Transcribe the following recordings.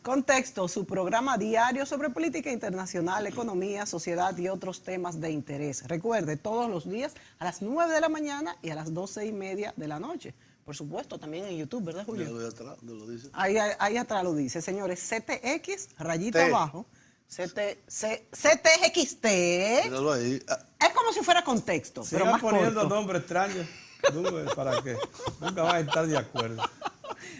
Contexto, su programa diario sobre política internacional, economía, sociedad y otros temas de interés. Recuerde, todos los días a las 9 de la mañana y a las 12:30 de la noche. Por supuesto, también en YouTube, ¿verdad, Julio? Lo dice. Ahí atrás lo dice, señores, CTX, rayita T. abajo, CTXT. Míralo ahí. Es como si fuera contexto, pero Sigan más poniendo corto. nombres extraños. ¿Para qué? Nunca van a estar de acuerdo.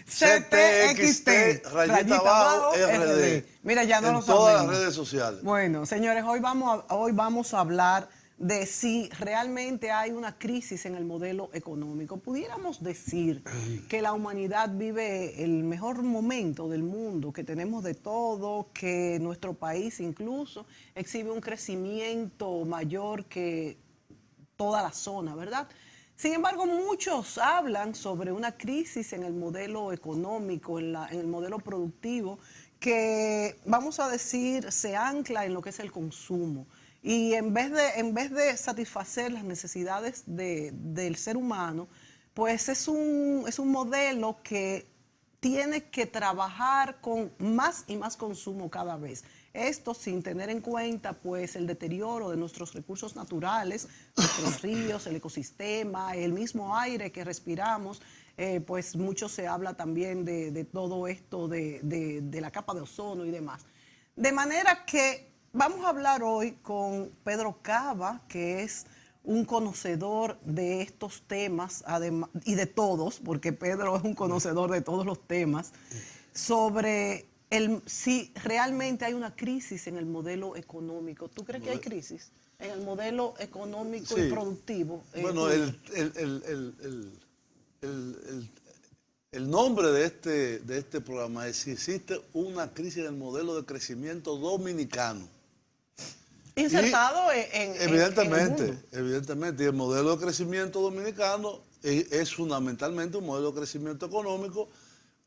CTXT, rayita abajo, RD. Mira, ya no lo En todas las sabemos. redes sociales. Bueno, señores, hoy vamos a hablar de si realmente hay una crisis en el modelo económico. Pudiéramos decir que la humanidad vive el mejor momento del mundo, que tenemos de todo, que nuestro país incluso exhibe un crecimiento mayor que toda la zona, ¿verdad? Sin embargo, muchos hablan sobre una crisis en el modelo económico, en el modelo productivo, que vamos a decir se ancla en lo que es el consumo. Y en vez de satisfacer las necesidades del ser humano, pues es un modelo que tiene que trabajar con más y más consumo cada vez. Esto sin tener en cuenta pues el deterioro de nuestros recursos naturales, nuestros ríos, el ecosistema, el mismo aire que respiramos. Pues mucho se habla también de todo esto de la capa de ozono y demás. De manera que vamos a hablar hoy con Pedro Cava, que es un conocedor de estos temas y de todos, porque Pedro es un conocedor de todos los temas, sobre si realmente hay una crisis en el modelo económico. ¿Tú crees que hay crisis en el modelo económico y productivo? Bueno, el nombre de este programa es si existe una crisis en el modelo de crecimiento dominicano. Insertado Evidentemente. en Y el modelo de crecimiento dominicano es fundamentalmente un modelo de crecimiento económico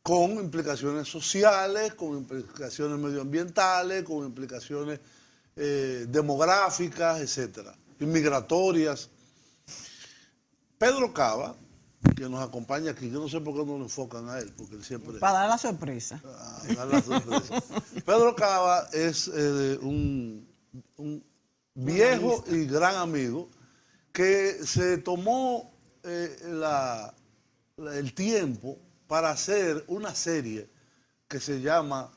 con implicaciones sociales, con implicaciones medioambientales, con implicaciones demográficas, etcétera, inmigratorias. Pedro Cava, que nos acompaña aquí, yo no sé por qué no lo enfocan a él, porque él siempre... Para dar la sorpresa. Dar la sorpresa. Pedro Cava es un viejo y gran amigo que se tomó el tiempo para hacer una serie que se llama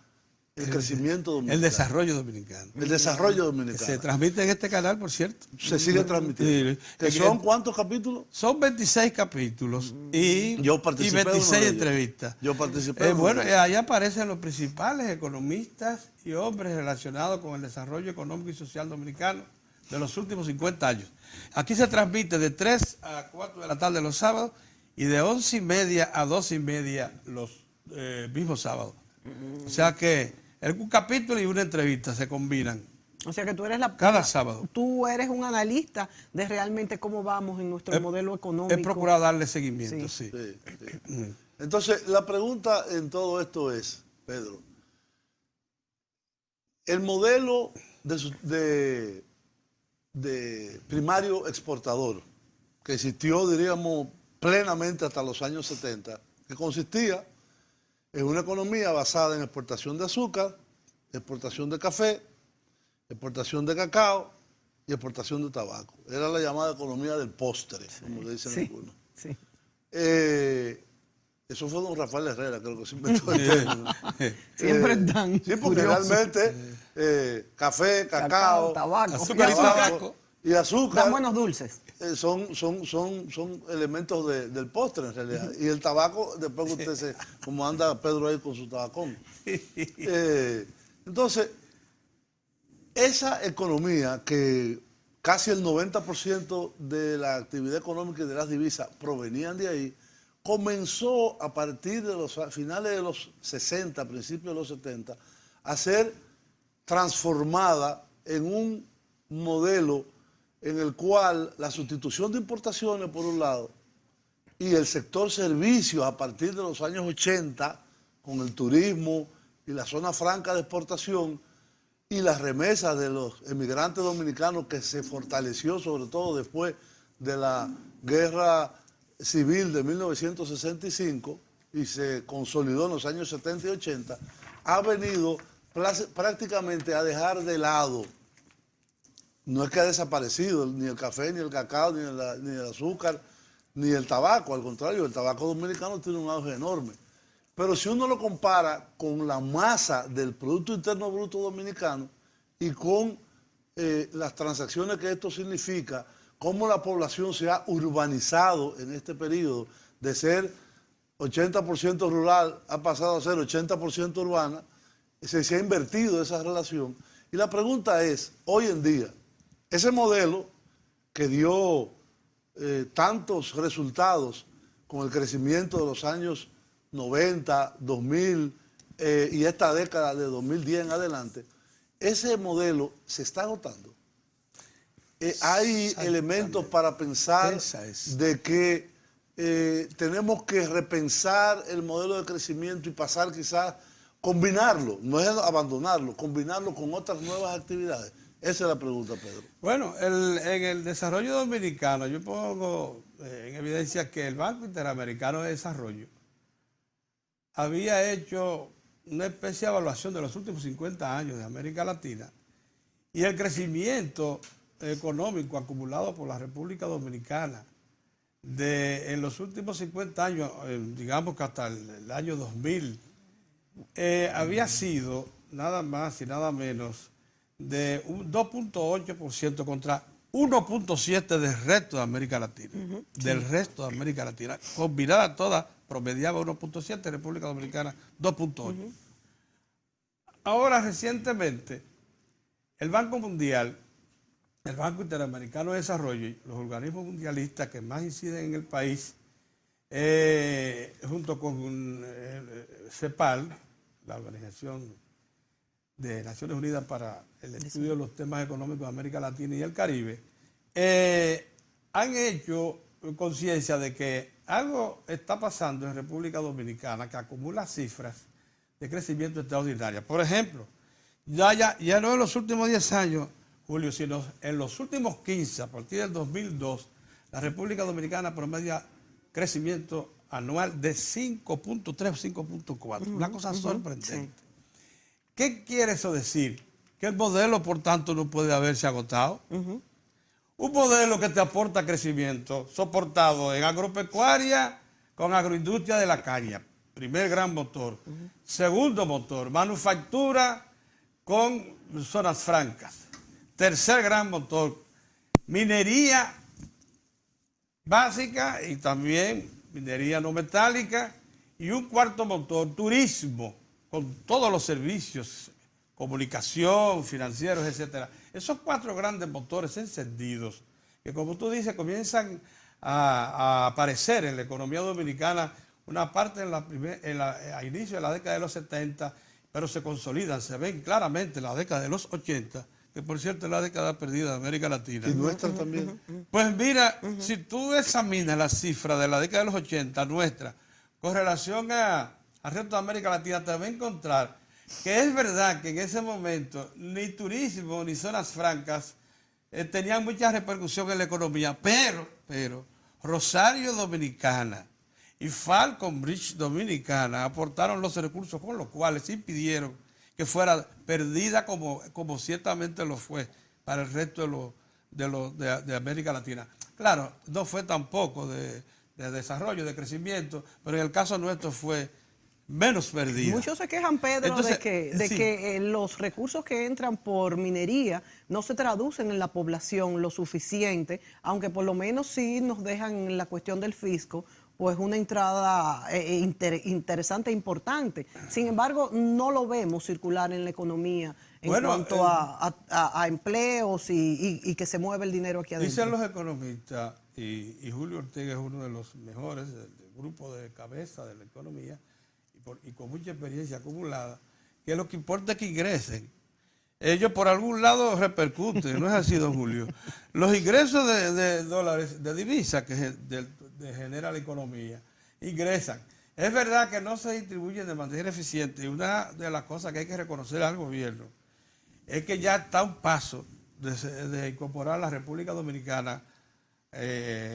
El Crecimiento Dominicano. El Desarrollo Dominicano. El Desarrollo Dominicano. Se transmite en este canal, por cierto. Se sigue transmitiendo. ¿Son cuántos capítulos? Son 26 capítulos y, Yo participé y 26 de entrevistas. Yo participé. Bueno, ahí aparecen los principales economistas y hombres relacionados con el desarrollo económico y social dominicano de los últimos 50 años. Aquí se transmite de 3 a 4 de la tarde los sábados y de 11:30 a 12:30 los mismos sábados. O sea que un capítulo y una entrevista se combinan. O sea que tú eres cada sábado. Tú eres un analista de realmente cómo vamos en nuestro modelo económico. He procurado darle seguimiento, sí. Entonces, la pregunta en todo esto es, Pedro, el modelo de primario exportador que existió, diríamos, plenamente hasta los años 70, que consistía en una economía basada en exportación de azúcar, exportación de café, exportación de cacao y exportación de tabaco. Era la llamada economía del postre, como le dicen algunos. Sí. Eso fue don Rafael Herrera, creo que se inventó el término. Siempre están. Sí, porque realmente café, cacao, tabaco, azúcar y azúcar. Dan buenos dulces. Son elementos del postre en realidad. Y el tabaco, después que usted como anda Pedro ahí con su tabacón. Entonces, esa economía que casi el 90% de la actividad económica y de las divisas provenían de ahí, comenzó a partir de los finales de los 60, principios de los 70, a ser transformada en un modelo en el cual la sustitución de importaciones, por un lado, y el sector servicios a partir de los años 80, con el turismo y la zona franca de exportación, y las remesas de los emigrantes dominicanos que se fortaleció sobre todo después de la guerra civil de 1965 y se consolidó en los años 70 y 80, ha venido prácticamente a dejar de lado. No es que ha desaparecido ni el café, ni el cacao, ni el azúcar, ni el tabaco. Al contrario, el tabaco dominicano tiene un auge enorme. Pero si uno lo compara con la masa del Producto Interno Bruto dominicano y con las transacciones que esto significa, cómo la población se ha urbanizado en este periodo de ser 80% rural, ha pasado a ser 80% urbana, se ha invertido esa relación. Y la pregunta es, hoy en día, ese modelo que dio tantos resultados con el crecimiento de los años 90, 2000 y esta década de 2010 en adelante, ese modelo se está agotando. Hay elementos para pensar de que tenemos que repensar el modelo de crecimiento y pasar quizás, combinarlo, no es abandonarlo, combinarlo con otras nuevas actividades. Esa es la pregunta, Pedro. Bueno, en el desarrollo dominicano, yo pongo en evidencia que el Banco Interamericano de Desarrollo había hecho una especie de evaluación de los últimos 50 años de América Latina y el crecimiento económico acumulado por la República Dominicana en los últimos 50 años, digamos que hasta el año 2000, había sido nada más y nada menos de un 2.8% contra 1.7% del resto de América Latina. Del resto de América Latina. Combinada toda, promediaba 1.7%, República Dominicana 2.8%. Ahora, recientemente, el Banco Mundial, el Banco Interamericano de Desarrollo y los organismos mundialistas que más inciden en el país, junto con CEPAL, la Organización de Naciones Unidas para el Estudio de los Temas Económicos de América Latina y el Caribe, han hecho conciencia de que algo está pasando en República Dominicana que acumula cifras de crecimiento extraordinarias. Por ejemplo, ya no en los últimos 10 años, Julio, sino en los últimos 15, a partir del 2002, la República Dominicana promedia crecimiento anual de 5.3 o 5.4. Una cosa sorprendente. Sí. ¿Qué quiere eso decir? Que el modelo, por tanto, no puede haberse agotado. Un modelo que te aporta crecimiento, soportado en agropecuaria con agroindustria de la caña, primer gran motor. Segundo motor, manufactura con zonas francas. Tercer gran motor, minería básica y también minería no metálica. Y un cuarto motor, turismo, con todos los servicios, comunicación, financieros, etcétera. Esos 4 grandes motores encendidos, que como tú dices, comienzan a aparecer en la economía dominicana, una parte a inicio de la década de los 70, pero se consolidan, se ven claramente en la década de los 80, que por cierto es la década perdida de América Latina. ¿Y nuestra también? Pues mira, si tú examinas la cifra de la década de los 80 nuestra, con relación al resto de América Latina, te vas a encontrar que es verdad que en ese momento ni turismo ni zonas francas tenían mucha repercusión en la economía, pero Rosario Dominicana y Falcon Bridge Dominicana aportaron los recursos con los cuales impidieron que fuera perdida como ciertamente lo fue para el resto de América Latina. Claro, no fue tampoco de desarrollo, de crecimiento, pero en el caso nuestro fue menos perdida. Muchos se quejan, Pedro, entonces, de que los recursos que entran por minería no se traducen en la población lo suficiente, aunque por lo menos sí nos dejan en la cuestión del fisco pues una entrada interesante e importante. Sin embargo, no lo vemos circular en la economía en cuanto a empleos y que se mueve el dinero aquí adentro. Dicen los economistas, y Julio Ortega es uno de los mejores del grupo de cabeza de la economía, y con mucha experiencia acumulada, que lo que importa es que ingresen. Ellos por algún lado repercuten, ¿no es así, don Julio? Los ingresos de dólares, de divisas que genera la economía, ingresan. Es verdad que no se distribuyen de manera eficiente, y una de las cosas que hay que reconocer al gobierno es que ya está a un paso de incorporar a la República Dominicana,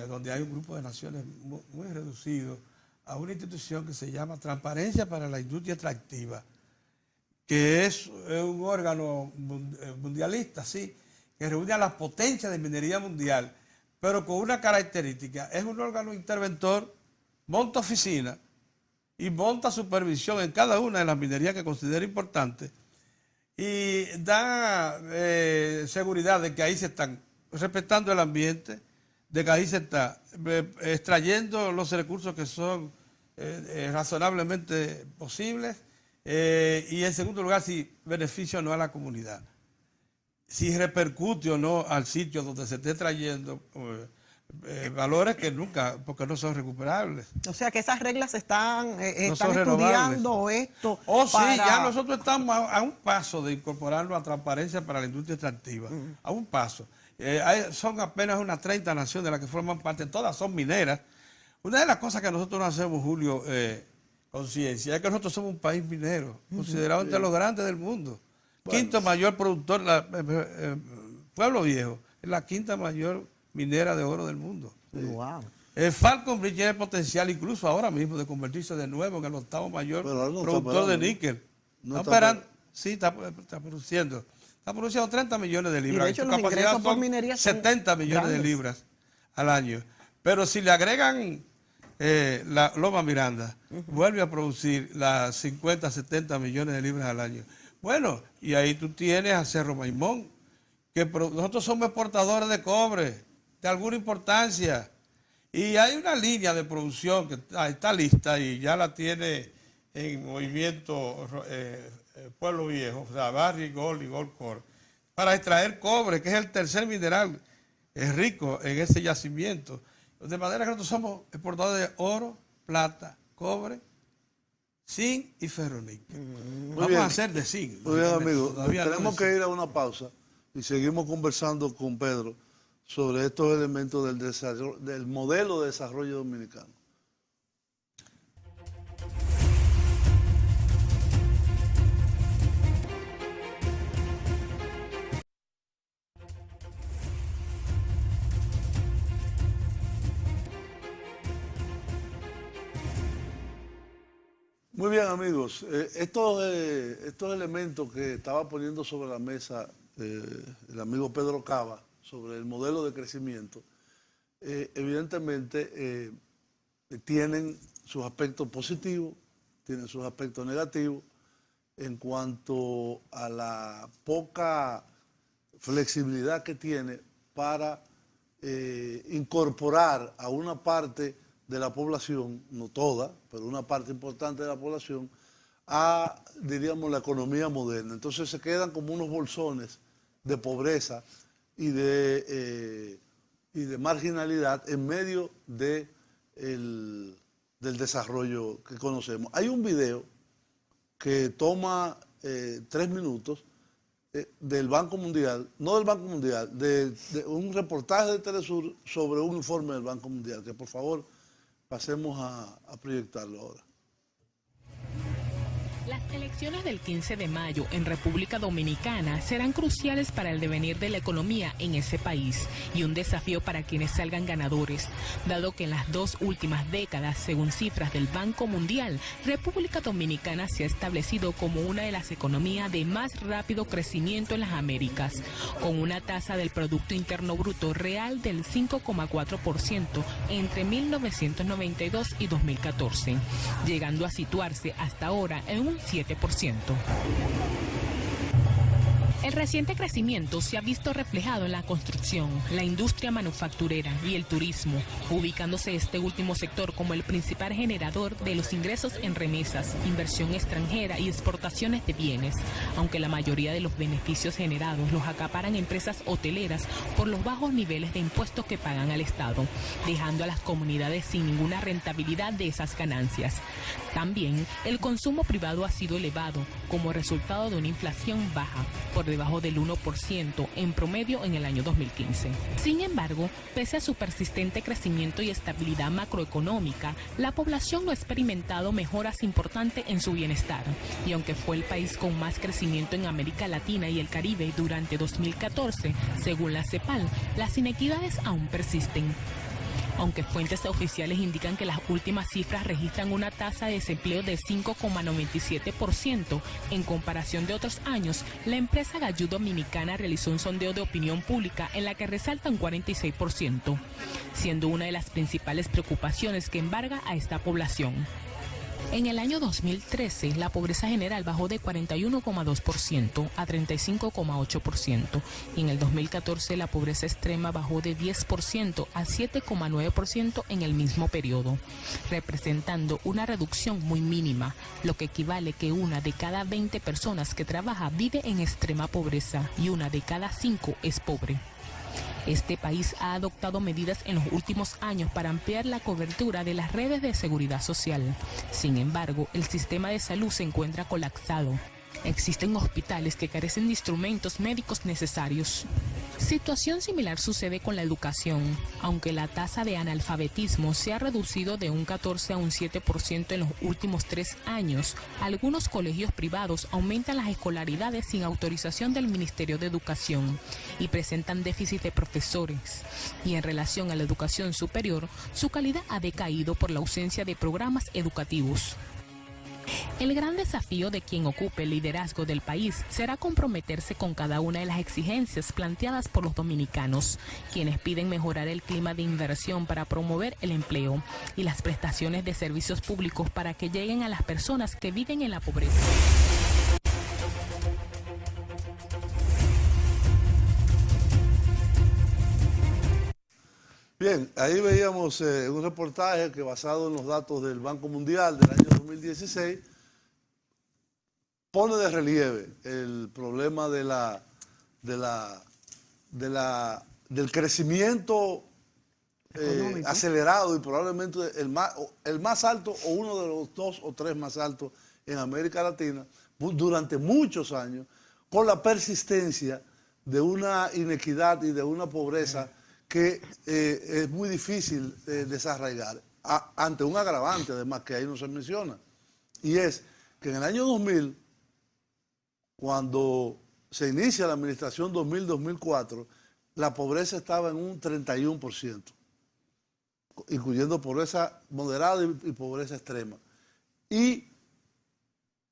donde hay un grupo de naciones muy reducido, a una institución que se llama Transparencia para la Industria Extractiva, que es un órgano mundialista, sí, que reúne a las potencias de minería mundial, pero con una característica: es un órgano interventor, monta oficina y monta supervisión en cada una de las minerías que considera importantes y da seguridad de que ahí se están respetando el ambiente, de que ahí se está extrayendo los recursos que son razonablemente posibles, y en segundo lugar, si beneficia o no a la comunidad, si repercute o no al sitio donde se esté trayendo valores que nunca, porque no son recuperables. O sea que esas reglas están No son estudiando esto. Sí, ya nosotros estamos a un paso de incorporarlo a transparencia para la industria extractiva, a un paso. Son apenas unas 30 naciones las que forman parte, todas son mineras. Una de las cosas que nosotros no hacemos, Julio, conciencia, es que nosotros somos un país minero, considerado entre los grandes del mundo. Bueno. Quinto mayor productor, Pueblo Viejo, es la quinta mayor minera de oro del mundo. Wow. Falconbridge tiene potencial incluso ahora mismo de convertirse de nuevo en el octavo mayor productor de níquel. Sí, está produciendo. Está produciendo 30 millones de libras. Y de hecho, los ingresos por minería son 70 millones grandes de libras al año. Pero si le agregan la Loma Miranda, vuelve a producir las 50, 70 millones de libras al año. Bueno, y ahí tú tienes a Cerro Maimón, que nosotros somos exportadores de cobre, de alguna importancia. Y hay una línea de producción que está lista y ya la tiene en movimiento Pueblo Viejo, o sea, Barrick Gold y Gold Corp, para extraer cobre, que es el tercer mineral rico en ese yacimiento. De manera que nosotros somos exportadores de oro, plata, cobre, zinc y ferroníquel. Vamos a hacer de zinc. Muy bien, amigos. Tenemos que ir a una pausa y seguimos conversando con Pedro sobre estos elementos del desarrollo, del modelo de desarrollo dominicano. Muy bien, amigos. Estos elementos que estaba poniendo sobre la mesa el amigo Pedro Cava sobre el modelo de crecimiento, evidentemente tienen sus aspectos positivos, tienen sus aspectos negativos en cuanto a la poca flexibilidad que tiene para incorporar a una parte de la población, no toda, pero una parte importante de la población, a, diríamos, la economía moderna. Entonces se quedan como unos bolsones de pobreza y de marginalidad en medio del desarrollo que conocemos. Hay un video que toma 3 minutos del Banco Mundial, no del Banco Mundial, de un reportaje de Telesur sobre un informe del Banco Mundial, que por favor pasemos a proyectarlo ahora. Las elecciones del 15 de mayo en República Dominicana serán cruciales para el devenir de la economía en ese país y un desafío para quienes salgan ganadores, dado que en las 2 últimas décadas, según cifras del Banco Mundial, República Dominicana se ha establecido como una de las economías de más rápido crecimiento en las Américas, con una tasa del Producto Interno Bruto real del 5,4% entre 1992 y 2014, llegando a situarse hasta ahora en un 7%. El reciente crecimiento se ha visto reflejado en la construcción, la industria manufacturera y el turismo, ubicándose este último sector como el principal generador de los ingresos en remesas, inversión extranjera y exportaciones de bienes, aunque la mayoría de los beneficios generados los acaparan empresas hoteleras por los bajos niveles de impuestos que pagan al Estado, dejando a las comunidades sin ninguna rentabilidad de esas ganancias. También el consumo privado ha sido elevado como resultado de una inflación baja, por debajo del 1% en promedio en el año 2015. Sin embargo, pese a su persistente crecimiento y estabilidad macroeconómica, la población no ha experimentado mejoras importantes en su bienestar. Y aunque fue el país con más crecimiento en América Latina y el Caribe durante 2014, según la CEPAL, las inequidades aún persisten. Aunque fuentes oficiales indican que las últimas cifras registran una tasa de desempleo de 5,97% en comparación de otros años, la empresa Gallú Dominicana realizó un sondeo de opinión pública en la que resalta un 46%, siendo una de las principales preocupaciones que embarga a esta población. En el año 2013, la pobreza general bajó de 41,2% a 35,8%, y en el 2014 la pobreza extrema bajó de 10% a 7,9% en el mismo periodo, representando una reducción muy mínima, lo que equivale que una de cada 20 personas que trabaja vive en extrema pobreza y una de cada 5 es pobre. Este país ha adoptado medidas en los últimos años para ampliar la cobertura de las redes de seguridad social. Sin embargo, el sistema de salud se encuentra colapsado. Existen hospitales que carecen de instrumentos médicos necesarios. Situación similar sucede con la educación. Aunque la tasa de analfabetismo se ha reducido de un 14 a un 7% en los últimos 3 años, algunos colegios privados aumentan las escolaridades sin autorización del Ministerio de Educación y presentan déficit de profesores. Y en relación a la educación superior, su calidad ha decaído por la ausencia de programas educativos. El gran desafío de quien ocupe el liderazgo del país será comprometerse con cada una de las exigencias planteadas por los dominicanos, quienes piden mejorar el clima de inversión para promover el empleo y las prestaciones de servicios públicos para que lleguen a las personas que viven en la pobreza. Bien, ahí veíamos un reportaje que basado en los datos del Banco Mundial del año 2016 pone de relieve el problema del crecimiento acelerado y probablemente el más alto o uno de los 2 o 3 más altos en América Latina durante muchos años, con la persistencia de una inequidad y de una pobreza que es muy difícil desarraigar, ante un agravante además que ahí no se menciona, y es que en el año 2000, cuando se inicia la administración 2000-2004, la pobreza estaba en un 31%, incluyendo pobreza moderada y pobreza extrema. Y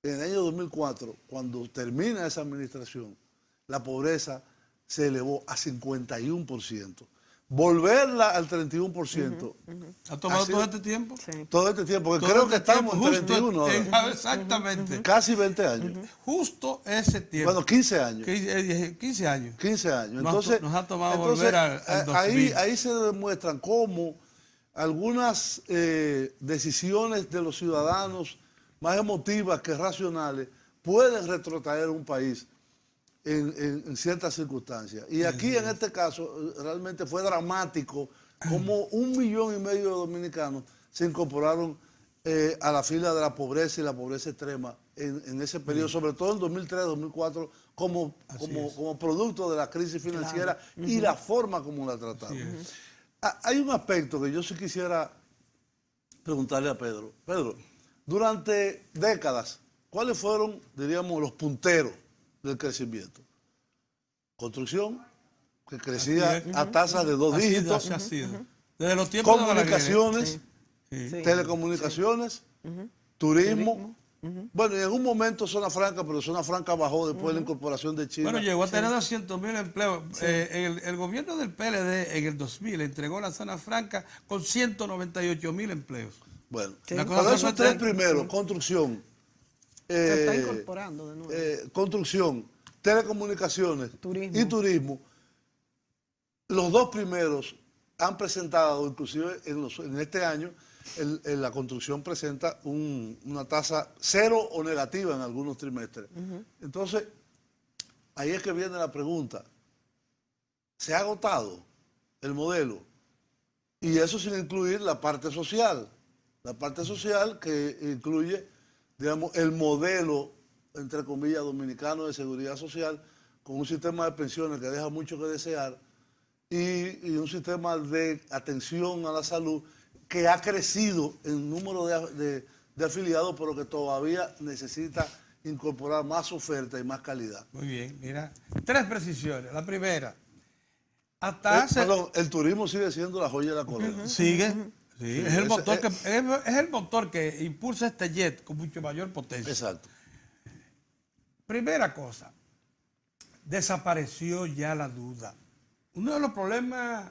en el año 2004, cuando termina esa administración, la pobreza se elevó a 51%. Volverla al 31%. ¿Ha tomado todo este tiempo? Sí. Todo este tiempo, porque creo que estamos en 31 ahora. Exactamente. Casi 20 años. Justo ese tiempo. Bueno, 15 años. 15 años. 15 años. Nos ha tomado volver al 2000. Ahí se demuestran cómo algunas decisiones de los ciudadanos más emotivas que racionales pueden retrotraer un país en ciertas circunstancias. Y aquí en este caso realmente fue dramático como 1,5 millones de dominicanos se incorporaron a la fila de la pobreza y la pobreza extrema en ese periodo, sobre todo en 2003-2004, como producto de la crisis financiera y la forma como la trataron. Hay un aspecto que yo sí quisiera preguntarle a Pedro. Pedro, durante décadas, ¿cuáles fueron, diríamos, los punteros del crecimiento? Construcción, que crecía a tasas de 2 dígitos. Desde los tiempos comunicaciones, Sí. telecomunicaciones, turismo. Bueno, y en un momento Zona Franca, pero Zona Franca bajó después de la incorporación de China. Bueno, llegó a tener 200.000 empleos. El gobierno del PLD en el 2000 entregó la Zona Franca con 198.000 empleos. Bueno, Sí. pero esos 3 primeros, construcción, Se está incorporando de nuevo. construcción, telecomunicaciones Turismo. y turismo, los 2 primeros han presentado, inclusive en este año, la construcción presenta una tasa 0 o negativa en algunos trimestres. Entonces, ahí es que viene la pregunta. ¿Se ha agotado el modelo? Y eso sin incluir la parte social. La parte social que incluye, digamos, el modelo, entre comillas, dominicano de seguridad social, con un sistema de pensiones que deja mucho que desear y un sistema de atención a la salud que ha crecido en número de afiliados, pero que todavía necesita incorporar más oferta y más calidad. Muy bien, mira. 3 precisiones. La primera, Hasta hace... Perdón, el turismo sigue siendo la joya de la corona. Sigue. Sí, es, el ese- motor es el motor que impulsa este jet con mucho mayor potencia. Exacto. Primera cosa, desapareció ya la duda. Uno de los problemas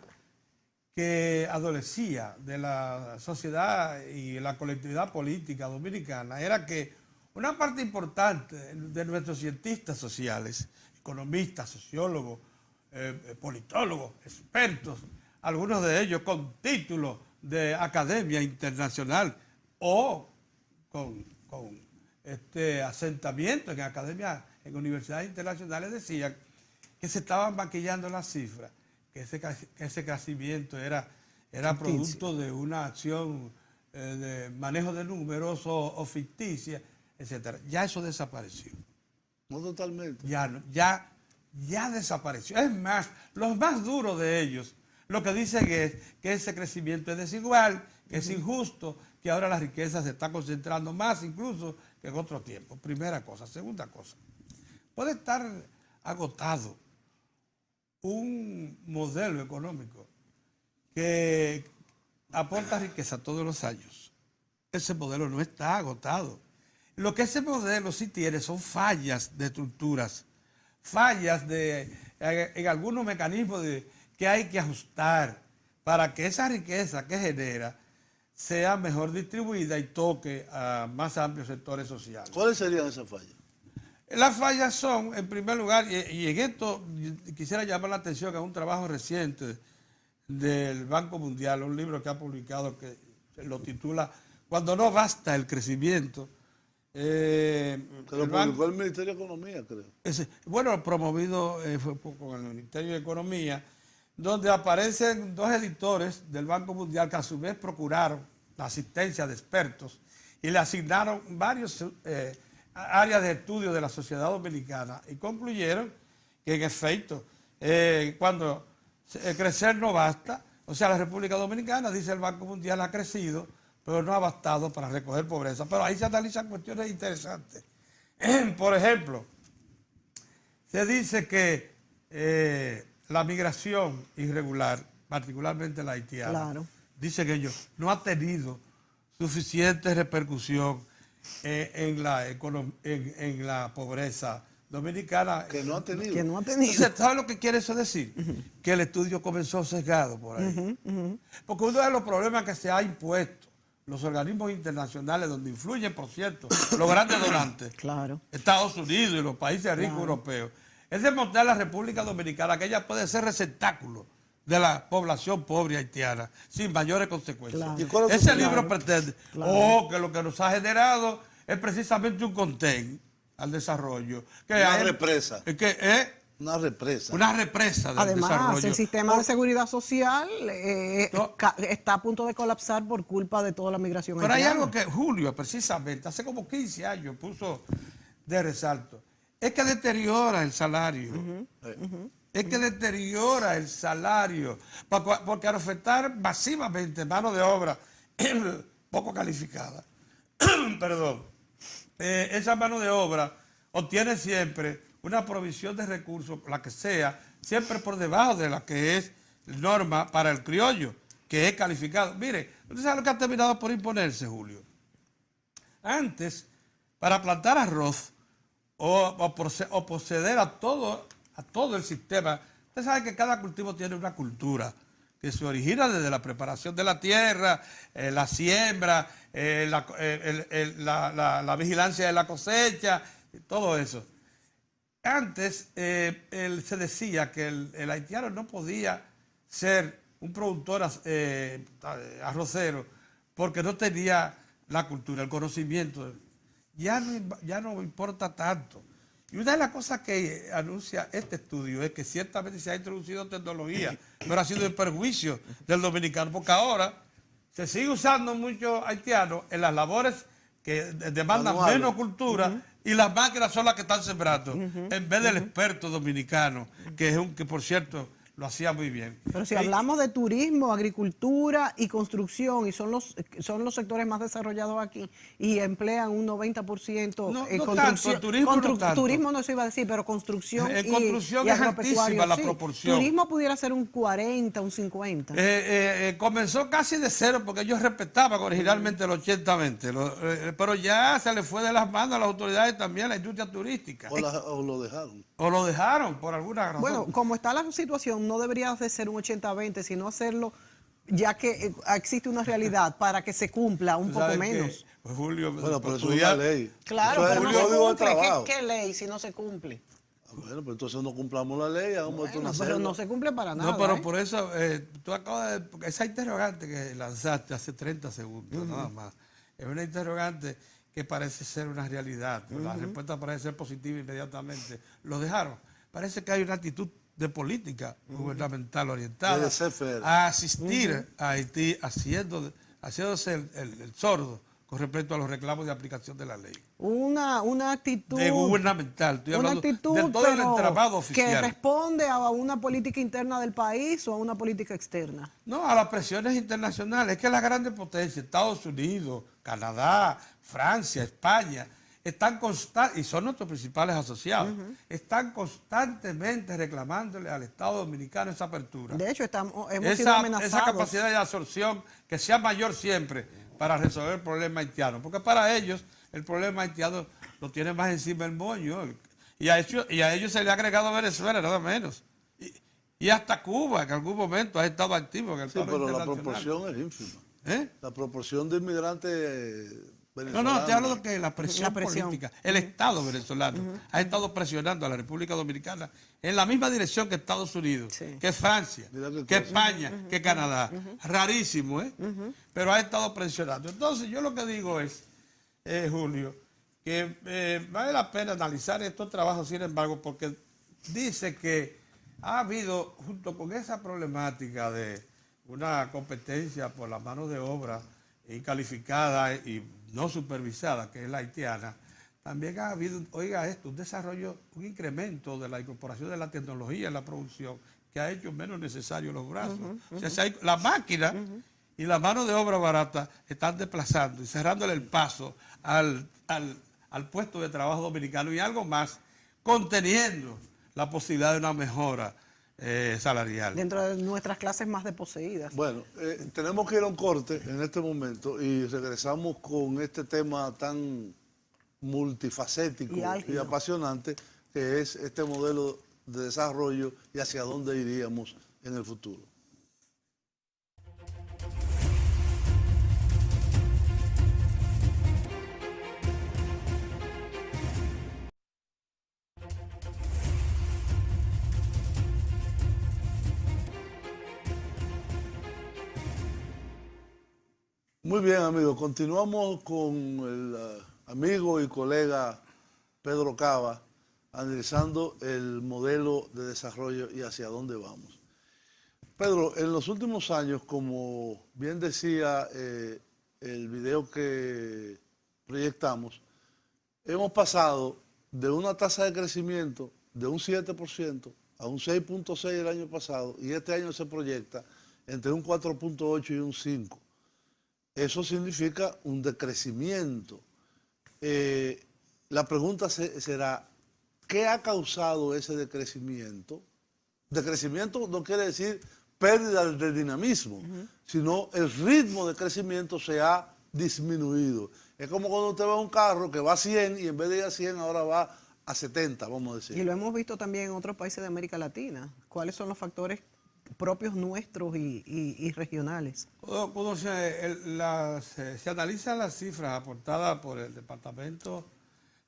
que adolecía de la sociedad y la colectividad política dominicana era que una parte importante de nuestros cientistas sociales, economistas, sociólogos, politólogos, expertos, algunos de ellos con títulos de academia internacional o con asentamiento en academias, en universidades internacionales, decían que se estaban maquillando las cifras, que ese crecimiento era producto de una acción de manejo de números o ficticia, etcétera. Ya eso desapareció. No totalmente. Ya desapareció. Es más, los más duros de ellos lo que dicen es que ese crecimiento es desigual, que es injusto, que ahora la riqueza se está concentrando más incluso que en otro tiempo. Primera cosa. Segunda cosa, puede estar agotado un modelo económico que aporta riqueza todos los años. Ese modelo no está agotado. Lo que ese modelo sí tiene son fallas de estructuras, fallas en algunos mecanismos que hay que ajustar para que esa riqueza que genera sea mejor distribuida y toque a más amplios sectores sociales. ¿Cuáles serían esas fallas? Las fallas son, en primer lugar, y en esto quisiera llamar la atención a un trabajo reciente del Banco Mundial, un libro que ha publicado que lo titula Cuando no basta el crecimiento. Que lo publicó el Ministerio de Economía, creo. Bueno, promovido fue con el Ministerio de Economía, donde aparecen dos editores del Banco Mundial que a su vez procuraron la asistencia de expertos y le asignaron varios áreas de estudio de la sociedad dominicana y concluyeron que en efecto, cuando crecer no basta, o sea, la República Dominicana, dice el Banco Mundial, ha crecido, pero no ha bastado para recoger pobreza. Pero ahí se analizan cuestiones interesantes. Por ejemplo, se dice que la migración irregular, particularmente la haitiana, Claro. dicen ellos, no ha tenido suficiente repercusión en la pobreza dominicana. Que no ha tenido. Que no ha tenido. Entonces, ¿sabe lo que quiere eso decir? Que el estudio comenzó sesgado por ahí. Porque uno de los problemas que se ha impuesto los organismos internacionales, donde influyen, por cierto, los grandes donantes, Claro. Estados Unidos y los países ricos europeos, es demostrar a la República Dominicana que ella puede ser receptáculo de la población pobre haitiana sin mayores consecuencias. Claro. ¿Y cuál es Ese su- libro pretende, que lo que nos ha generado es precisamente un contén al desarrollo. Una represa. Una Una represa. represa del Además, desarrollo. el sistema de seguridad social No. está a punto de colapsar por culpa de toda la migración Pero hay haitiana. algo que Julio, precisamente, hace como 15 años puso de resalto. Es que deteriora el salario. Es que deteriora el salario. Porque al ofertar masivamente mano de obra poco calificada, perdón, esa mano de obra obtiene siempre una provisión de recursos, la que sea, siempre por debajo de la que es norma para el criollo, que es calificado. Mire, ¿usted sabe lo que ha terminado por imponerse, Julio? Antes, para plantar arroz o proceder a todo el sistema, usted sabe que cada cultivo tiene una cultura que se origina desde la preparación de la tierra, la siembra, la vigilancia de la cosecha, todo eso. Antes se decía que el haitiano no podía ser un productor arrocero porque no tenía la cultura, el conocimiento. Ya no importa tanto. Y una de las cosas que anuncia este estudio es que ciertamente se ha introducido tecnología, pero ha sido en perjuicio del dominicano, porque ahora se sigue usando mucho haitiano en las labores que demandan Manuales. menos cultura y las máquinas son las que están sembrando, en vez del experto dominicano, que por cierto lo hacía muy bien. Pero si hablamos de turismo, agricultura y construcción, y son los sectores más desarrollados aquí, y emplean un 90% No en tanto, turismo no tanto. turismo no se iba a decir, pero construcción En y construcción y es agropecuario, altísima la sí. proporción. Turismo pudiera ser un 40, un 50. Comenzó casi de cero porque ellos respetaban originalmente el 80-20, pero ya se le fue de las manos a las autoridades también la industria turística. O lo dejaron. O lo dejaron por alguna razón. Bueno, como está la situación, no debería de ser un 80-20, sino hacerlo ya que existe una realidad para que se cumpla un Tú poco sabes menos. que, pues, Julio, Bueno, pero pues, eso es una ley. Claro, Eso es pero el no se Código de cumple. Trabajo. ¿Qué ley si no se cumple? Bueno, pues entonces no cumplamos la ley, hagamos esto Bueno, una pero selva. no se cumple para nada. No, pero ¿eh? por eso, tú acabas de... Porque esa interrogante que lanzaste hace 30 segundos, nada más, es una interrogante que parece ser una realidad. La respuesta parece ser positiva inmediatamente. Lo dejaron. Parece que hay una actitud de política gubernamental orientada De laissez-faire. a asistir a Haití haciéndose el sordo con respecto a los reclamos de aplicación de la ley. Una actitud. De gubernamental, estoy Una hablando actitud de todo el pero entramado que oficial. responde a una política interna del país o a una política externa. No, a las presiones internacionales. Es que las grandes potencias, Estados Unidos, Canadá, Francia, España, están constantes, y son nuestros principales asociados, están constantemente reclamándole al Estado dominicano esa apertura. De hecho, hemos sido amenazados. Esa capacidad de absorción que sea mayor siempre para resolver el problema haitiano. Porque para ellos el problema haitiano lo tiene más encima el moño. Y a ellos se le ha agregado Venezuela, nada menos. Y hasta Cuba, que en algún momento ha estado activo en el Sí, plano pero la internacional. proporción es ínfima. ¿Eh? La proporción de inmigrantes No, venezolanos. te hablo de que la presión presión. política, el Estado venezolano ha estado presionando a la República Dominicana en la misma dirección que Estados Unidos, Sí. que Francia, Mira qué que cosa. España, que Canadá. Rarísimo, ¿eh? Pero ha estado presionando. Entonces, yo lo que digo es, Julio, que vale la pena analizar estos trabajos, sin embargo, porque dice que ha habido, junto con esa problemática de una competencia por la mano de obra incalificada y no supervisada, que es la haitiana, también ha habido, oiga esto, un desarrollo, un incremento de la incorporación de la tecnología en la producción que ha hecho menos necesario los brazos. O sea, la máquina y la mano de obra barata están desplazando y cerrándole el paso al puesto de trabajo dominicano y algo más, conteniendo la posibilidad de una mejora salarial. Dentro de nuestras clases más desposeídas. Bueno, tenemos que ir a un corte en este momento y regresamos con este tema tan multifacético Y y álgido. apasionante que es este modelo de desarrollo y hacia dónde iríamos en el futuro. Muy bien, amigos. Continuamos con el amigo y colega Pedro Cava analizando el modelo de desarrollo y hacia dónde vamos. Pedro, en los últimos años, como bien decía el video que proyectamos, hemos pasado de una tasa de crecimiento de un 7% a un 6.6% el año pasado y este año se proyecta entre un 4.8 y un 5%. Eso significa un decrecimiento. La pregunta será, ¿qué ha causado ese decrecimiento? Decrecimiento no quiere decir pérdida de dinamismo, sino el ritmo de crecimiento se ha disminuido. Es como cuando usted va a un carro que va a 100 y en vez de ir a 100 ahora va a 70, vamos a decir. Y lo hemos visto también en otros países de América Latina. ¿Cuáles son los factores propios nuestros y regionales? Cuando se analizan las cifras aportadas por el Departamento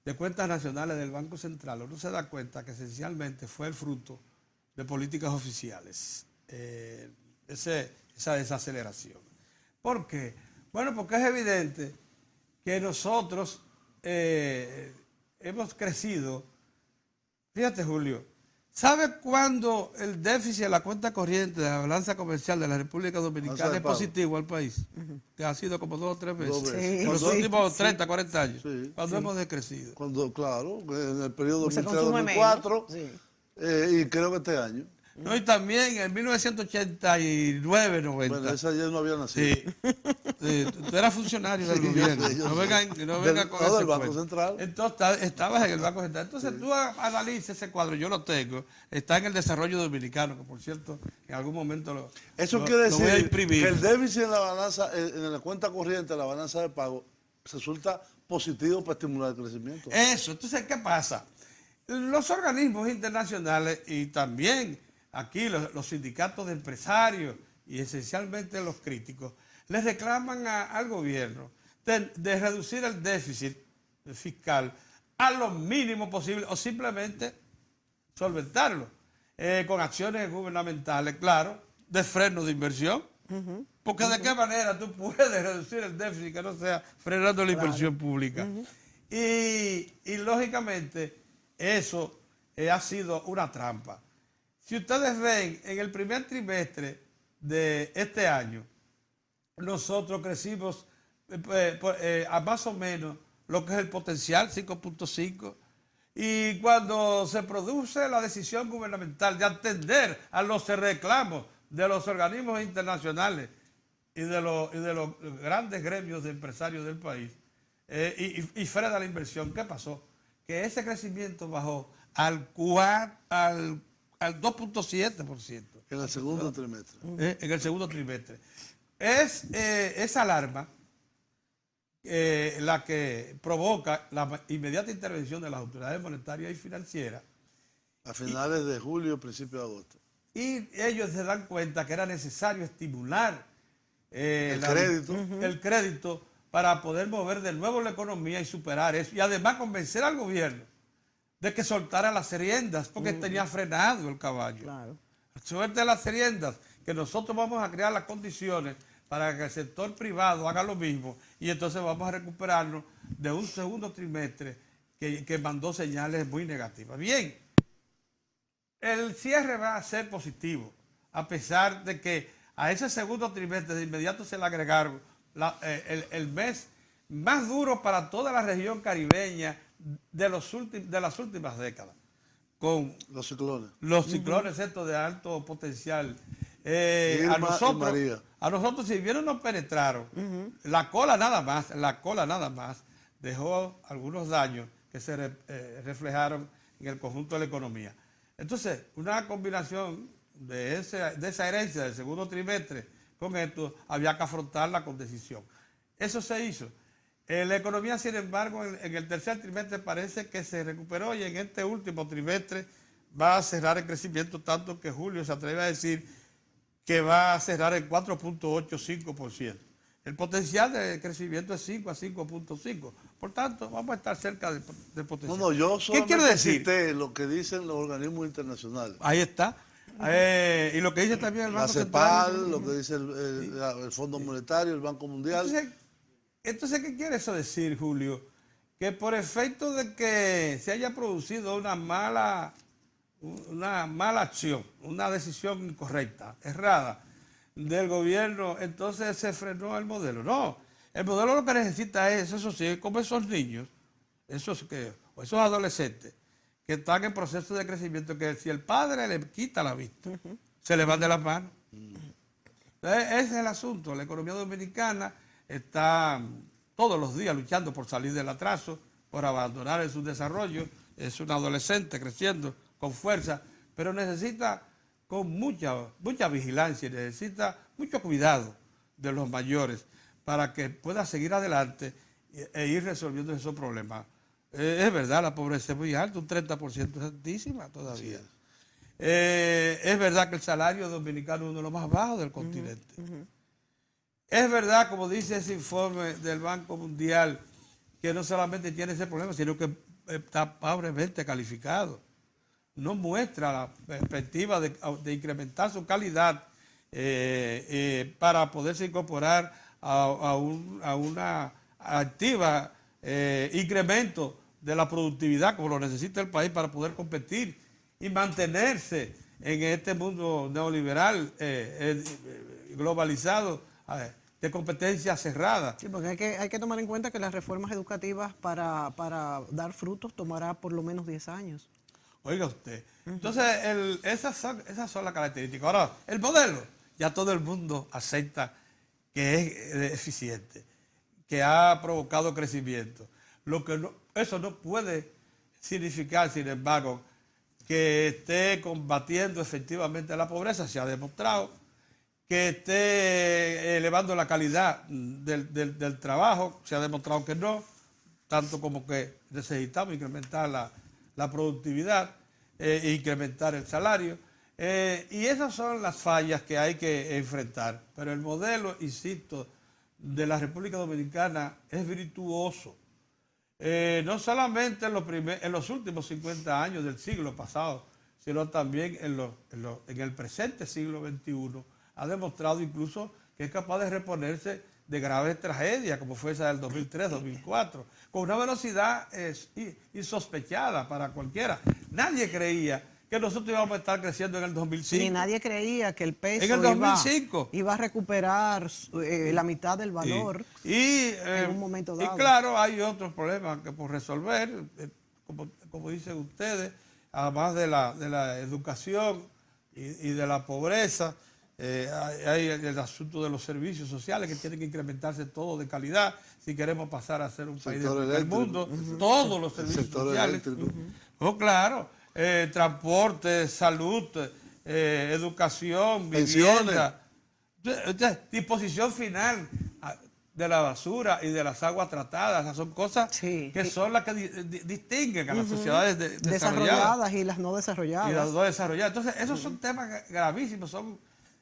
de Cuentas Nacionales del Banco Central, uno se da cuenta que esencialmente fue el fruto de políticas oficiales, esa desaceleración. ¿Por qué? Bueno, porque es evidente que nosotros hemos crecido. Fíjate, Julio, ¿sabe cuándo el déficit de la cuenta corriente de la balanza comercial de la República Dominicana es positivo al país? Que ha sido como 2 o 3 veces. 2 veces. Por los Sí, últimos sí. 30, 40 años. Sí. Cuando hemos decrecido. Cuando, claro, en el periodo Se consume 2003-2004 menos, sí. y creo que este año. No, y también en 1989, 90. Bueno, esa ya no había nacido. Sí. Sí, tú eras funcionario del gobierno. yo No sé. vengan con No, ese del Banco cuento. Central. Entonces, estabas en el Banco Central. Entonces, tú analices ese cuadro, yo lo tengo. Está en el desarrollo dominicano, que por cierto, en algún momento Eso quiere lo voy a decir imprimir. que el déficit en la balanza, en la cuenta corriente, la balanza de pago, resulta positivo para estimular el crecimiento. Eso, entonces, ¿qué pasa? Los organismos internacionales y también aquí los sindicatos de empresarios y esencialmente los críticos, les reclaman al gobierno de reducir el déficit fiscal a lo mínimo posible o simplemente solventarlo con acciones gubernamentales, claro, de freno de inversión. Porque de qué manera tú puedes reducir el déficit que no sea frenando la inversión pública. Y lógicamente eso ha sido una trampa. Si ustedes ven, en el primer trimestre de este año, nosotros crecimos a más o menos lo que es el potencial, 5.5. Y cuando se produce la decisión gubernamental de atender a los reclamos de los organismos internacionales y de los grandes gremios de empresarios del país, y frena la inversión, ¿qué pasó? Que ese crecimiento bajó al 2.7%. En el segundo trimestre. En el segundo trimestre. Es esa alarma la que provoca la inmediata intervención de las autoridades monetarias y financieras. A finales de julio, principios de agosto. Y ellos se dan cuenta que era necesario estimular El crédito para poder mover de nuevo la economía y superar eso. Y además convencer al gobierno de que soltara las riendas, porque tenía frenado el caballo. Claro. Suelte las riendas, que nosotros vamos a crear las condiciones para que el sector privado haga lo mismo y entonces vamos a recuperarnos de un segundo trimestre que mandó señales muy negativas. Bien, el cierre va a ser positivo, a pesar de que a ese segundo trimestre de inmediato se le agregaron el mes más duro para toda la región caribeña de las últimas décadas, con los ciclones. los ciclones estos de alto potencial. Irma y María. A nosotros, si bien nos penetraron, la cola nada más dejó algunos daños que se reflejaron en el conjunto de la economía. Entonces, una combinación de esa herencia del segundo trimestre con esto, había que afrontarla con decisión. Eso se hizo. La economía, sin embargo, en el tercer trimestre parece que se recuperó y en este último trimestre va a cerrar el crecimiento, tanto que Julio se atreve a decir que va a cerrar en 4.85%. El potencial de crecimiento es 5 a 5.5. Por tanto, vamos a estar cerca del potencial. No, yo ¿Qué quiero solamente decir? cité lo que dicen los organismos internacionales. Ahí está. Y lo que dice también el La Banco CEPAL, Central. lo que dice el Fondo Monetario, el Banco Mundial. Entonces, ¿qué quiere eso decir, Julio? Que por efecto de que se haya producido una mala acción, una decisión incorrecta, errada del gobierno, entonces se frenó el modelo. No, el modelo lo que necesita es, eso sí, como esos niños, esos adolescentes que están en proceso de crecimiento, que si el padre le quita la vista, se le van de las manos. Ese es el asunto. La economía dominicana está todos los días luchando por salir del atraso, por abandonar en su desarrollo. Es un adolescente creciendo con fuerza, pero necesita con mucha vigilancia y necesita mucho cuidado de los mayores para que pueda seguir adelante e ir resolviendo esos problemas. Es verdad, la pobreza es muy alta, un 30% es altísima todavía. Sí. Es verdad que el salario dominicano es uno de los más bajos del continente. Es verdad, como dice ese informe del Banco Mundial, que no solamente tiene ese problema, sino que está pobremente calificado. No muestra la perspectiva de incrementar su calidad para poderse incorporar a una activa incremento de la productividad como lo necesita el país para poder competir y mantenerse en este mundo neoliberal globalizado de competencia cerrada. Sí, porque hay que tomar en cuenta que las reformas educativas para dar frutos tomará por lo menos 10 años. Oiga usted. Entonces, esas son las características. Ahora, el modelo, ya todo el mundo acepta que es eficiente, que ha provocado crecimiento. Eso no puede significar, sin embargo, que esté combatiendo efectivamente la pobreza. Se ha demostrado que esté elevando la calidad del trabajo. Se ha demostrado que no, tanto como que necesitamos incrementar la productividad, incrementar el salario. Y esas son las fallas que hay que enfrentar. Pero el modelo, insisto, de la República Dominicana es virtuoso. No solamente en los últimos 50 años del siglo pasado, sino también en el presente siglo XXI. Ha demostrado incluso que es capaz de reponerse de graves tragedias, como fue esa del 2003, 2004, con una velocidad insospechada para cualquiera. Nadie creía que nosotros íbamos a estar creciendo en el 2005. Ni nadie creía que el peso en el 2005 iba a recuperar la mitad del valor en un momento dado. Y claro, hay otros problemas que por resolver, como dicen ustedes, además de la educación y de la pobreza. Hay el asunto de los servicios sociales que tienen que incrementarse todo de calidad si queremos pasar a ser un país del mundo. Todos los servicios sociales. Oh, claro. Transporte, salud, educación, vivienda. Disposición final de la basura y de las aguas tratadas. Esas son cosas que son las que distinguen a las sociedades desarrolladas y las no desarrolladas. Y las no desarrolladas. Entonces, esos son temas gravísimos, son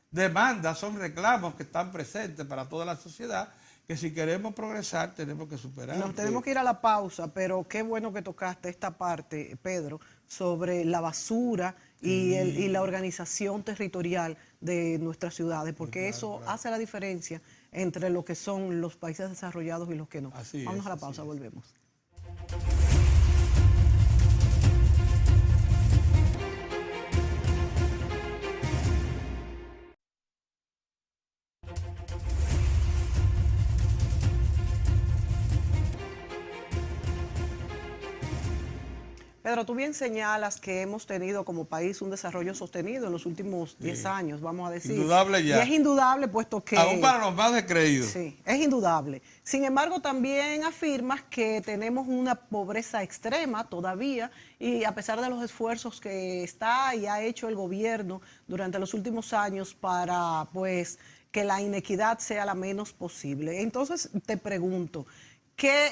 demandas, son reclamos que están presentes para toda la sociedad, que si queremos progresar tenemos que superar. Nos tenemos que ir a la pausa, pero qué bueno que tocaste esta parte, Pedro, sobre la basura y la organización territorial de nuestras ciudades, porque eso hace la diferencia entre lo que son los países desarrollados y los que no. Vamos a la pausa, volvemos. Pedro, tú bien señalas que hemos tenido como país un desarrollo sostenido en los últimos 10 años, vamos a decir. Indudable ya. Y es indudable puesto que... Aún para los más descreídos. Sí, es indudable. Sin embargo, también afirmas que tenemos una pobreza extrema todavía y a pesar de los esfuerzos que está y ha hecho el gobierno durante los últimos años para, pues, que la inequidad sea la menos posible. Entonces, te pregunto,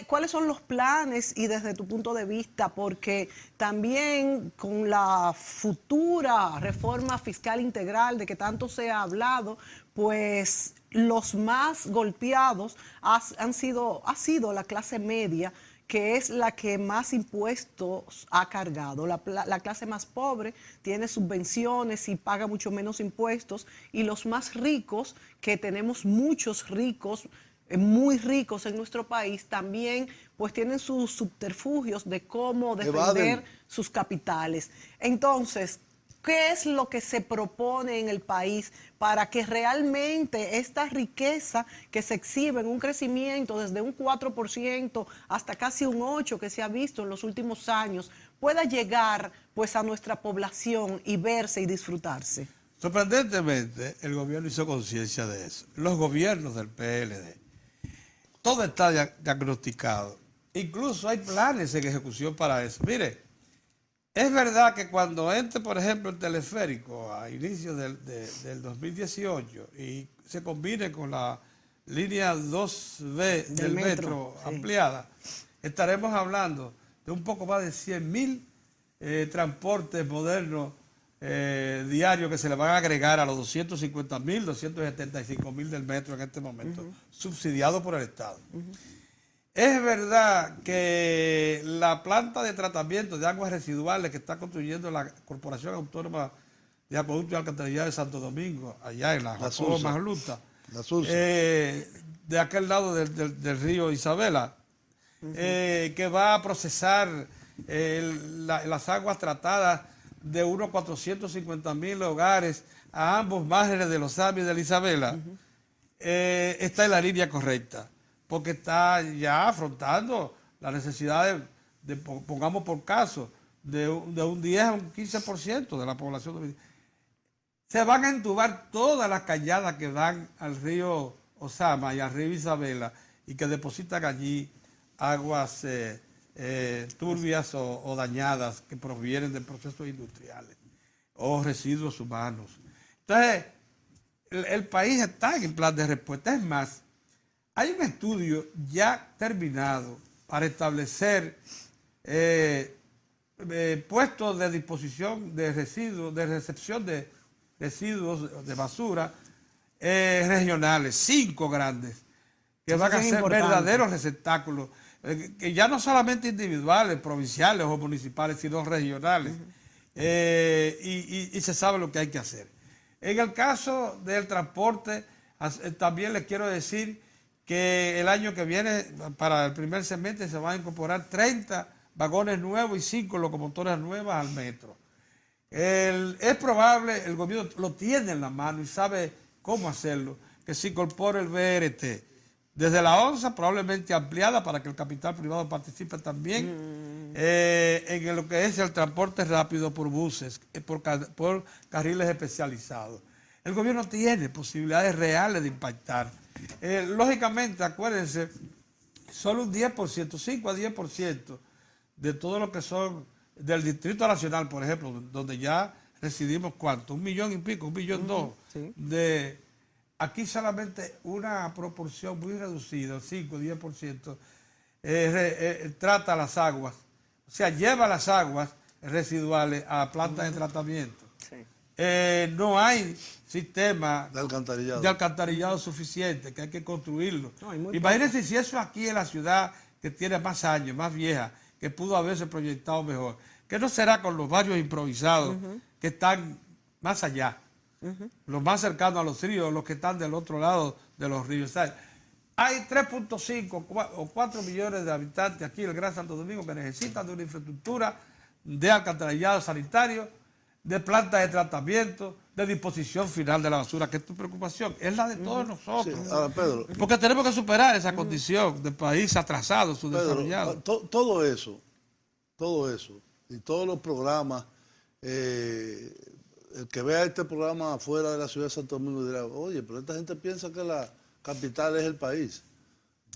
¿cuáles son los planes y desde tu punto de vista? Porque también con la futura reforma fiscal integral de que tanto se ha hablado, pues los más golpeados ha sido la clase media, que es la que más impuestos ha cargado. La clase más pobre tiene subvenciones y paga mucho menos impuestos, y los más ricos, que tenemos muchos ricos, muy ricos en nuestro país, también pues tienen sus subterfugios de cómo defender sus capitales. Entonces, ¿qué es lo que se propone en el país para que realmente esta riqueza que se exhibe en un crecimiento desde un 4% hasta casi un 8% que se ha visto en los últimos años pueda llegar pues a nuestra población y verse y disfrutarse? Sorprendentemente, el gobierno hizo conciencia de eso. Los gobiernos del PLD. Todo está diagnosticado. Incluso hay planes en ejecución para eso. Mire, es verdad que cuando entre, por ejemplo, el teleférico a inicios del 2018 y se combine con la línea 2B del metro ampliada, estaremos hablando de un poco más de 100.000 transportes modernos diarios que se le van a agregar a los 250.000, 275.000 del metro en este momento, subsidiado por el Estado. Es verdad que la planta de tratamiento de aguas residuales que está construyendo la Corporación Autónoma de Acueducto y Alcantarillado de Santo Domingo, allá en la Jacobo Magluta, de aquel lado del río Isabela, que va a procesar las aguas tratadas de unos 450.000 hogares a ambos márgenes de los Ambis de la Isabela, está en la línea correcta, porque está ya afrontando la necesidad de pongamos por caso, de un 10 a un 15% de la población dominicana. Se van a entubar todas las cañadas que dan al río Osama y al río Isabela y que depositan allí aguas turbias o dañadas que provienen de procesos industriales o residuos humanos. Entonces, el país está en plan de respuesta. Es más, hay un estudio ya terminado para establecer puestos de disposición de residuos, de recepción de residuos de basura regionales, 5 grandes, que Eso van a es ser importante. verdaderos receptáculos, que ya no solamente individuales, provinciales o municipales, sino regionales. Y se sabe lo que hay que hacer. En el caso del transporte, también les quiero decir que el año que viene, para el primer semestre, se van a incorporar 30 vagones nuevos y 5 locomotoras nuevas al metro. Es probable, el gobierno lo tiene en la mano y sabe cómo hacerlo, que se incorpore el BRT. Desde la ONSA, probablemente ampliada para que el capital privado participe también en lo que es el transporte rápido por buses, por carriles especializados. El gobierno tiene posibilidades reales de impactar. Lógicamente, acuérdense, solo un 10%, 5 a 10% de todo lo que son del Distrito Nacional, por ejemplo, donde ya residimos, ¿cuánto? 1 millón y pico, 1.200.000. Sí. Aquí solamente una proporción muy reducida, 5 o 10%, trata las aguas, o sea, lleva las aguas residuales a plantas de tratamiento. Sí. No hay sistema De alcantarillado. de alcantarillado suficiente, que hay que construirlo. No, hay muy Imagínense si eso aquí en la ciudad, que tiene más años, más vieja, que pudo haberse proyectado mejor. ¿Qué no será con los barrios improvisados que están más allá? Los más cercanos a los ríos, los que están del otro lado de los ríos. ¿Sabes? Hay 3.5 o 4 millones de habitantes aquí en el Gran Santo Domingo que necesitan de una infraestructura de alcantarillado sanitario, de plantas de tratamiento, de disposición final de la basura, que es tu preocupación, es la de todos nosotros. Sí, ahora, Pedro, Porque tenemos que superar esa condición de país atrasado, subdesarrollado. todo eso, y todos los programas, el que vea este programa fuera de la ciudad de Santo Domingo dirá, oye, pero esta gente piensa que la capital es el país.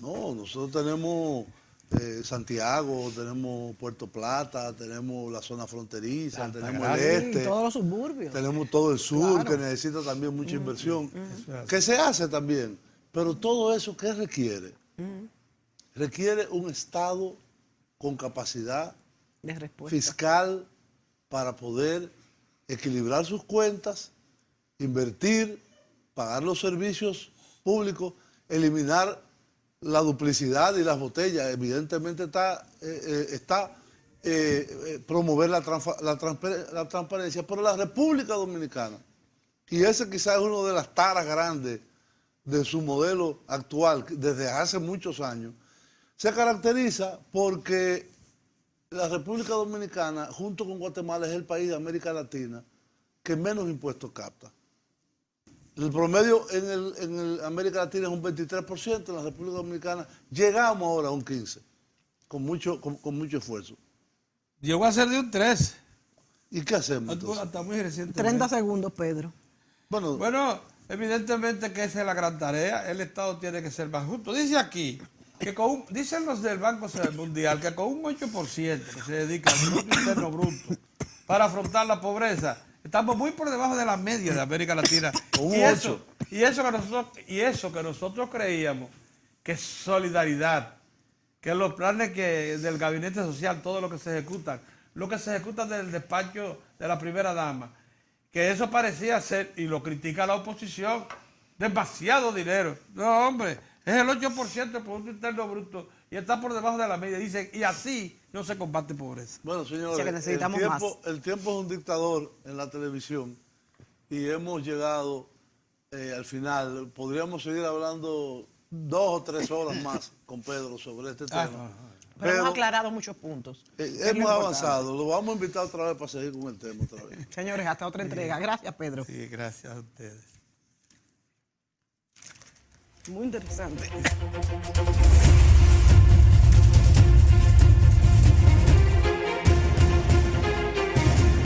No, nosotros tenemos Santiago, tenemos Puerto Plata, tenemos la zona fronteriza, tenemos el este, todos los suburbios. tenemos todo el sur, Claro. que necesita también mucha inversión, Eso es así. que se hace también. Pero todo eso, ¿qué requiere? Requiere un Estado con capacidad De respuesta. fiscal para poder equilibrar sus cuentas, invertir, pagar los servicios públicos, eliminar la duplicidad y las botellas. Evidentemente está promover la transparencia, pero la República Dominicana, y ese quizás es uno de las taras grandes de su modelo actual, desde hace muchos años, se caracteriza porque la República Dominicana, junto con Guatemala, es el país de América Latina que menos impuestos capta. El promedio en América Latina es un 23%, en la República Dominicana llegamos ahora a un 15%, con mucho esfuerzo. Llegó a ser de un 13. ¿Y qué hacemos entonces? Hasta muy recientemente. 30 segundos, Pedro. Bueno, evidentemente que esa es la gran tarea. El Estado tiene que ser más justo. Dice aquí, que dicen los del Banco Mundial, que con un 8% que se dedica al Producto Interno Bruto para afrontar la pobreza, estamos muy por debajo de la media de América Latina. Con un y 8. eso que nosotros creíamos que es solidaridad, que los planes del Gabinete Social, todo lo que se ejecutan del despacho de la primera dama, que eso parecía ser, y lo critica la oposición, demasiado dinero. No, hombre, es el 8% del Producto Interno Bruto y está por debajo de la media. Dicen, y así no se combate pobreza. Bueno, O señores, sea que necesitamos más. el tiempo es un dictador en la televisión y hemos llegado al final. Podríamos seguir hablando 2 o 3 horas más con Pedro sobre este tema. Pero hemos aclarado muchos puntos. Es lo Hemos importante. avanzado. Lo vamos a invitar otra vez para seguir con el tema otra vez. Señores, hasta otra entrega. Gracias, Pedro. Sí, gracias a ustedes. Muy interesante.